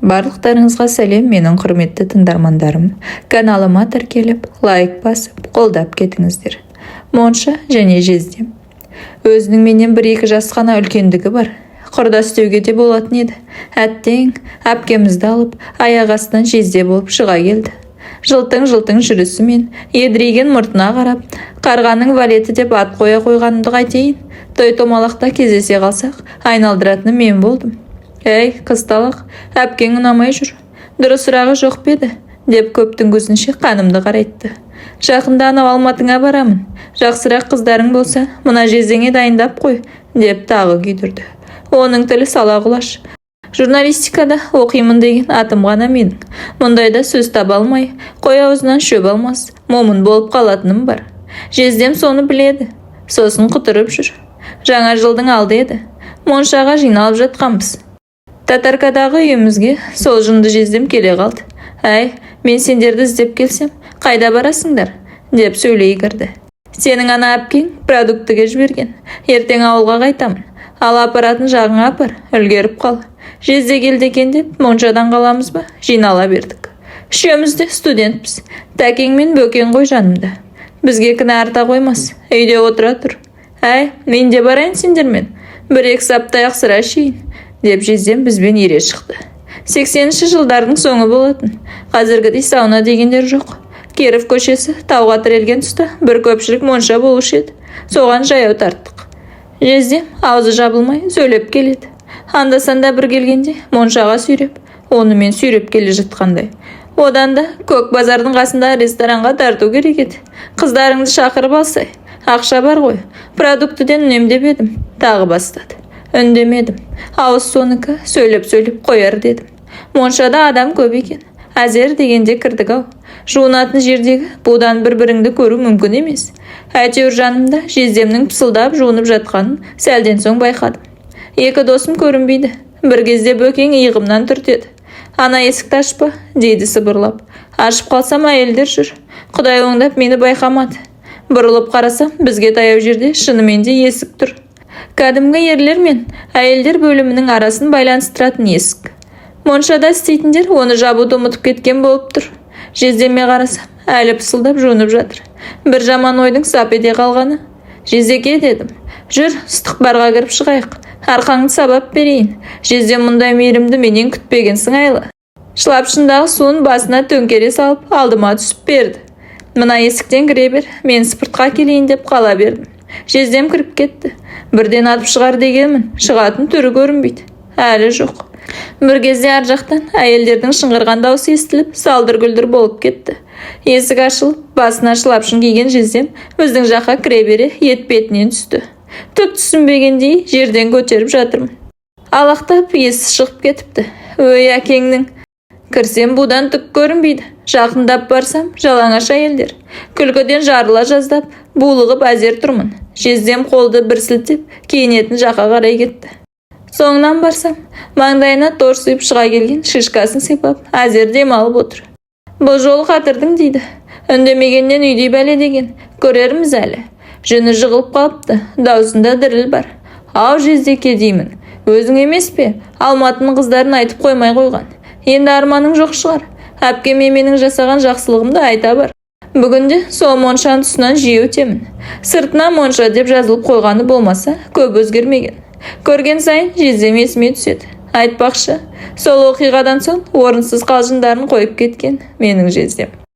Барлықтарыңызға сәлем, менің құрметті тыңдармандарым. Каналыма тіркеліп, лайк басып, қолдап кетіңіздер. Монша және Жездем. Өзінің менен 1-2 жас қана үлкендігі бар. Құрдас деуге де болатын еді. Әттең, әпкемізді алып, аяқ астынан Жезде болып шыға келді. Жылтың жүрісімен, едірейген мұртына қарап, қарғаның валеті деп ат қоя қойғанымды қайтейін. Той-томалақта кездесе қалсақ, айналдыратыны мен болдым. Әй, қысталық, әпкең ұнамай жүр. Дұрысырағы жоқ беді, деп көптің көзінше қанымды қарайтты. Жақында анау Алматыңа барамын. Жақсырақ қыздарың болса, мына Жездеңе дайындап қой, деп тағы күйдірді. Оның тілі сала құлаш. Журналистикада оқимын деген атым ғана менің. Мұндайда сөз таба алмай, қой аузынан шөп алмас, момын болып қалатыным бар. Жездем соны біледі. Сосын құтырып жүр. Жаңа жылдың алды еді. Моншаға жиналып жатқанбыз. Татаркадағы үйімізге сол жынды Жездем келе қалды. Әй, мен сендерді іздеп келсем, қайда барасыңдар? Деп сөйлей кірді. Сенің ана әпкең продуктіге жіберген. Ертең ауылға қайтамын. Ал апаратын жағыңа апар, үлгеріп қал. Жезде келді екен деп, моншадан қаламыз ба? Жинала бердік. Үшеуміз де студентпіз. Тәкең мен бөкен ғой жанымда. Бізге кінә арта қоймас. Үйде отыра тұр. Әй, мен де барайын сендермен. 1-2 саптаяқ сыра ішейін, деп Жездем бізбен ере шықты. 80-ші жылдардың соңы болатын. Қазіргідей сауна дегендер жоқ. Керов көшесі тауға тірелген тұста бір көпшілік монша болушы еді. Соған жаяу тарттық. Жездем аузы жабылмай сөйлеп келеді. Анда-санда бір келгенде моншаға сүйреп, оны мен сүйреп келе жатқандай. Одан да көк базардың қасында ресторанға тарту керек еді. Қыздарыңды шақырып алсай, ақша бар ғой. Продуктіден үнемдеп едім. Тағы бастады. Үндемедім. Ауыз соныкі сөйлеп қояр дедім. Моншада адам көп екен. Әзер дегенде кірдік ау. Жуынатын жердегі бұдан бір-біріңді көру мүмкін емес. Әйтеуір жанымда Жездемнің пысылдап жуынып жатқанын сәлден соң байқадым. 2 досым көрінбейді. Bir кезде бөкең иығымнан түртеді. Ана есікті ашпа, дейді сыбырлап. Ашып қалсам әйелдер жүр. Құдай оңдап мені байқамады. Бұрылып қарасам, бізге таяу жерде шынымен де есік тұр. Кәдімгі ерлер мен әйелдер бөлімінің арасын байланыстыратын есік. Моншада істейтіндер оны жабуды ұмытып кеткен болып тұр. Жездеме қарасам, әлі пысылдап жуынып жатыр. Бір жаман ойдың сап ете қалғаны. Жездеке дедім. Жүр, ыстық барға кіріп шығайық. Арқаңды сабап берейін. Жездем мұндай мейірімді менен күтпеген сыңайлы. Шылапшындағы суын басына төңкере салып, алдыма түсіп берді. Мына есіктен кіре бер, мен спыртқа келейін деп қала бердім. Жездем кіріп кетті. Бірден атып шығар дегенмін, шығатын түрі көрінбейді. Әлі жоқ. Bir кезде ар жақтан әйелдердің шыңғырған даусы естіліп, салдыр-гүлдір болып кетті. Есік ашылып, басына шылапшын киген Жездем біздің жаққа кіре бере етпетінен түсті. Түк түсінбегендей жерден көтеріп жатырмын. Алақтап есі шығып кетіпті. Өй әкеңнің. Кірсем бұдан түк көрінбейді. Жақындап барсам жалаңаш әйелдер. Күлкіден жарыла жаздап, булығып әзер тұрмын. Жездем қолды бір сілтеп, киінетін жаққа қарай кетті. Соңынан барсам, маңдайына торсыйып шыға келген шишкасын сипап, әзер демалып отыр. Бұл жолы қатырдың дейді. Үндемегеннен үйдей бәле деген. Көрерміз әлі. Жүні жығылып қалыпты, даусында діріл бар. Ау Жездеке деймін. Өзің емес пе? Алматының қыздарын айтып қоймай қойған. Енді арманың жоқ шығар. Әпкеме менің жасаған жақсылығымды айта бар. Бүгінде сол моншаның тұсынан жиі өтемін. Сыртына монша деп жазылып қойғаны болмаса, көп өзгермеген. Көрген сайын Жездем есіме түседі. Айтпақшы, сол оқиғадан соң орынсыз қалжыңдарын қойып кеткен менің Жездем.